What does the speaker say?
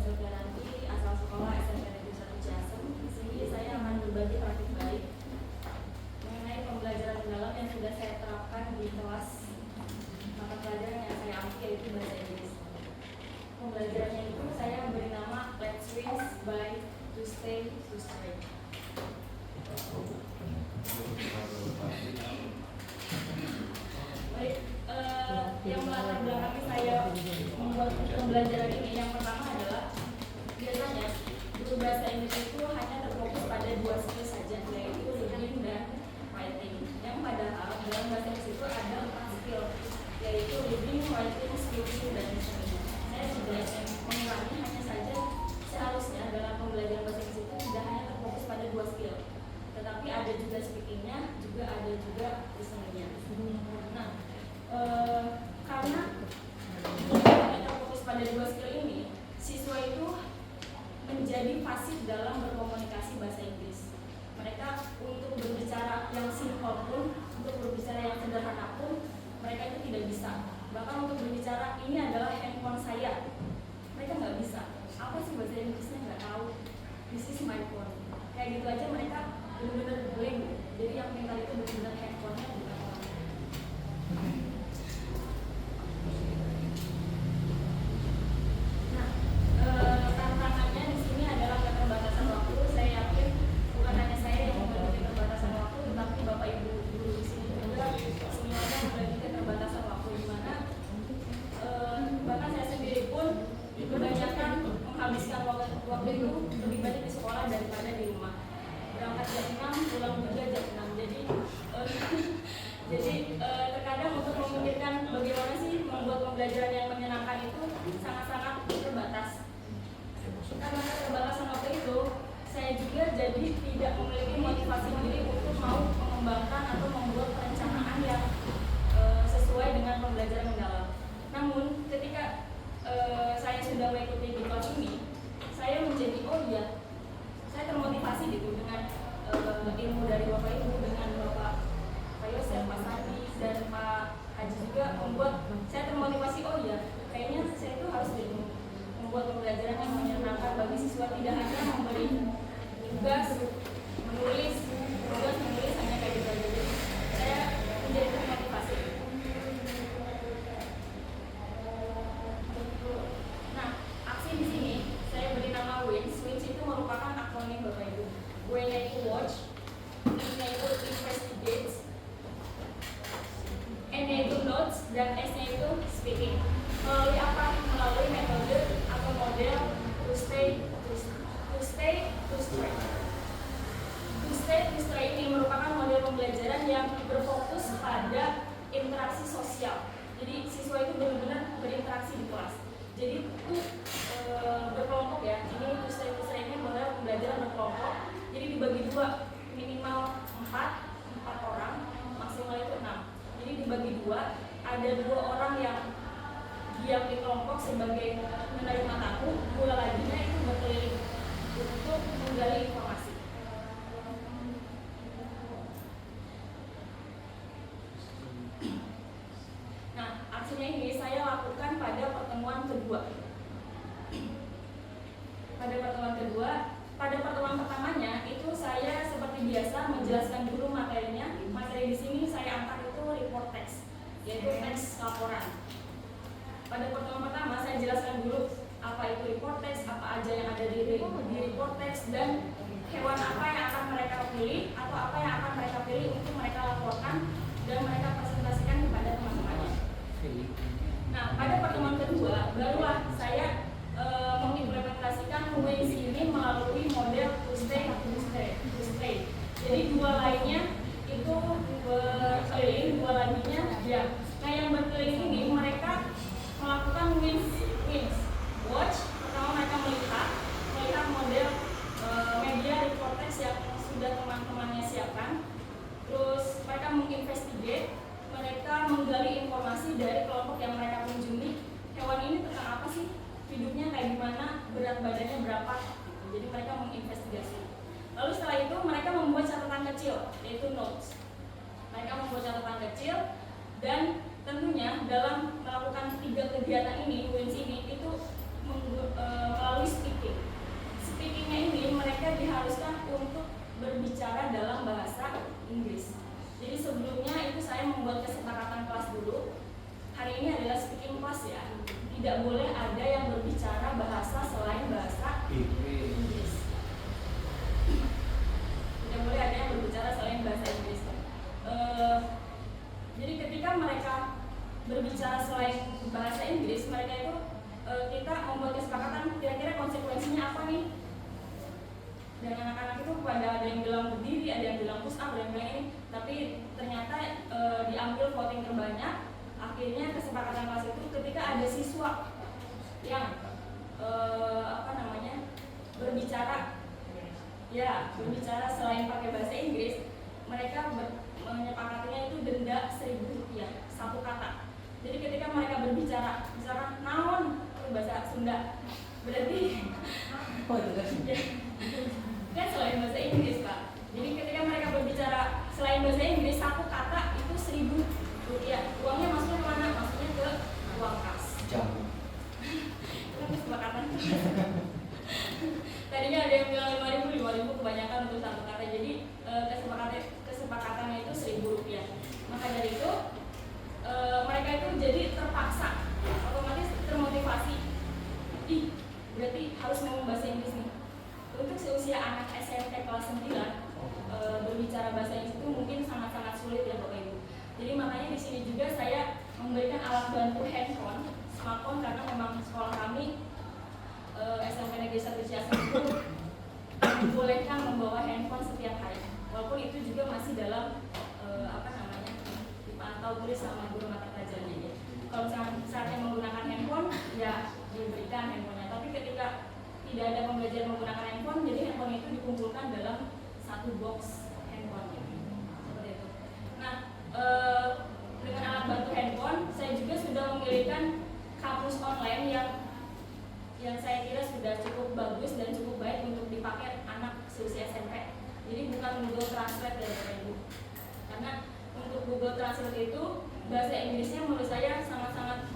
Sofiananti, asal sekolah SMP Negeri 1 Ciasem. Di sini saya akan berbagi praktik baik mengenai pembelajaran mendalam yang sudah saya terapkan di kelas mata pelajaran yang saya ambil, yaitu bahasa Inggris. Pembelajarannya itu saya beri nama Let's Win by To Stay To Stray. Baik, yang melatar belakangi saya membuat pembelajaran ini, yang pertama adalah biasanya guru bahasa Inggris itu hanya terfokus pada 2 skill saja, yaitu reading dan writing. Yang padahal dalam bahasa Inggris itu ada 4 skill, yaitu reading, writing, speaking, dan listening. Saya sudah mengulangi, hanya saja seharusnya dalam pembelajaran bahasa Inggris itu tidak hanya terfokus pada 2 skill, tetapi ada juga speakingnya, juga ada juga listeningnya. Nah, karena hanya terfokus pada 2 skill ini, siswa itu menjadi fasih dalam berkomunikasi bahasa Inggris. Mereka untuk berbicara yang simpel pun, untuk berbicara yang sederhana pun, mereka itu tidak bisa. Bahkan untuk berbicara ini adalah handphone saya, mereka nggak bisa. Apa sih bahasa Inggrisnya, nggak tahu. This is my phone. Kayak gitu aja mereka benar-benar blank. Jadi yang pintar itu benar-benar handphonenya, bukan orang. Tantangannya di sini adalah keterbatasan waktu. Saya yakin bukan hanya saya yang memiliki keterbatasan waktu, tetapi Bapak Ibu guru di sini juga semuanya memiliki keterbatasan waktu, di mana bahkan saya sendiri pun kebanyakan menghabiskan waktu itu lebih banyak di sekolah daripada di rumah. Berangkat jam 6, pulang juga jam 6. Jadi terkadang untuk memikirkan bagaimana sih membuat pembelajaran yang menyenangkan itu sangat-sangat terbatas. Karena keterbatasan waktu itu, saya juga jadi tidak memiliki motivasi diri untuk mau mengembangkan atau membuat perencanaan yang sesuai dengan pembelajaran mendalam. Namun ketika saya sudah mengikuti di kelas ini, saya menjadi saya termotivasi gitu dengan ilmu dari Bapak Ibu, dengan Bapak Yosef, Pak Sandi, dan Pak Haji juga membuat saya termotivasi. Kayaknya saya itu harus membuat pembelajaran yang menyenangkan bagi siswa, tidak hanya memberi tugas menulis hanya kayak gitu aja. Jadi saya menjadi termotivasi. Nah, aksi di sini saya beri nama WINS. WINS itu merupakan akronim Bapak Ibu. W-nya itu watch, I-nya itu investigate, N-nya itu notes, dan S-nya itu speaking. Melalui apa? Melalui metode atau model to stay to stray. To stay to stray ini merupakan model pembelajaran yang berfokus pada interaksi sosial. Jadi siswa itu benar-benar berinteraksi di kelas. Jadi itu berkelompok ya. Ini to stay ini model pembelajaran berkelompok. Jadi dibagi 2, minimal 4 orang, maksimal itu 6. Jadi dibagi 2, ada 2 orang yang diam di kelompok sebagai menerima tamu, 2 laginya itu berkeliling untuk menggali informasi. Nah, aksinya ini saya lakukan pada pertemuan kedua. Pada pertemuan pertamanya itu saya seperti biasa menjelaskan dulu materinya. Materi di sini saya angkat itu report text, yaitu teks laporan. Pada pertemuan pertama saya jelaskan dulu apa itu report text, apa aja yang ada di report text, dan hewan apa yang akan mereka pilih atau apa yang akan mereka pilih untuk mereka laporkan dan mereka presentasikan kepada teman-temannya. Nah, pada pertemuan kedua barulah saya mengimplementasikan WINS ini melalui model to stay. Jadi 2 lainnya itu berkeliling, 2 lainnya diam. Nah, yang berkeliling ini mereka melakukan WINS. Watch, pertama mereka melihat model media report text yang sudah teman-temannya siapkan. Terus mereka menginvestigate, mereka menggali informasi dari kelompok yang mereka kunjungi. Hewan ini tentang apa sih? Hidupnya kayak gimana? Berat badannya berapa? Jadi mereka menginvestigasi. Lalu setelah itu mereka membuat catatan kecil, yaitu notes. Mereka membuat catatan kecil, dan tentunya dalam melakukan 3 kegiatan ini, WINS ini itu melalui speaking. Speakingnya ini mereka diharuskan untuk berbicara dalam bahasa Inggris. Jadi sebelumnya itu saya membuat kesepakatan kelas dulu. Hari ini adalah speaking class ya. Tidak boleh ada yang berbicara bahasa selain bahasa Inggris. Tidak boleh ada yang berbicara selain bahasa Inggris. Jadi ketika mereka berbicara selain bahasa Inggris, mereka itu kita membuat kesepakatan kira-kira konsekuensinya apa nih. Dan anak-anak itu pada ada yang bilang berdiri, ada yang bilang push up, ada yang bilang ini. Tapi ternyata diambil voting terbanyak. Akhirnya kesepakatan kelas itu ketika ada siswa yang berbicara selain pakai bahasa Inggris, mereka menyepakatinya itu denda Rp1.000 satu kata. Jadi ketika mereka berbicara, misalkan naon bahasa Sunda, berarti kan selain bahasa Inggris Pak. Jadi ketika mereka berbicara selain bahasa Inggris satu kata itu Rp1.000. Uangnya masuknya kemana? Masuknya ke uang kas. Jamu. Itu kesepakatan. Tadinya ada yang bilang 5.000 kebanyakan untuk satu kata. Jadi kesepakatannya itu Rp1.000. Maka dari itu mereka itu jadi terpaksa, otomatis termotivasi. Berarti harus ngomong bahasa Inggris nih. Untuk seusia anak SMP kelas 9 berbicara bahasa Inggris itu mungkin sangat-sangat sulit ya Bapak Ibu. Jadi makanya di sini juga saya memberikan alat bantu handphone, smartphone, karena memang sekolah kami SMP Negeri 1 Ciasem itu dibolehkan membawa handphone setiap hari. Walaupun itu juga masih dalam dipantau tulis sama guru mata pelajarannya ya. Kalau saatnya menggunakan handphone, ya diberikan handphonenya. Tapi ketika tidak ada pembelajaran menggunakan handphone, jadi handphone itu dikumpulkan dalam satu box handphone seperti itu. Nah, dengan alat bantu handphone, saya juga sudah memilihkan kamus online yang saya kira sudah cukup bagus dan cukup baik untuk dipakai anak seusia SMP. Jadi bukan Google Translate ya Bapak Ibu. Karena untuk Google Translate itu bahasa Inggrisnya menurut saya sangat-sangat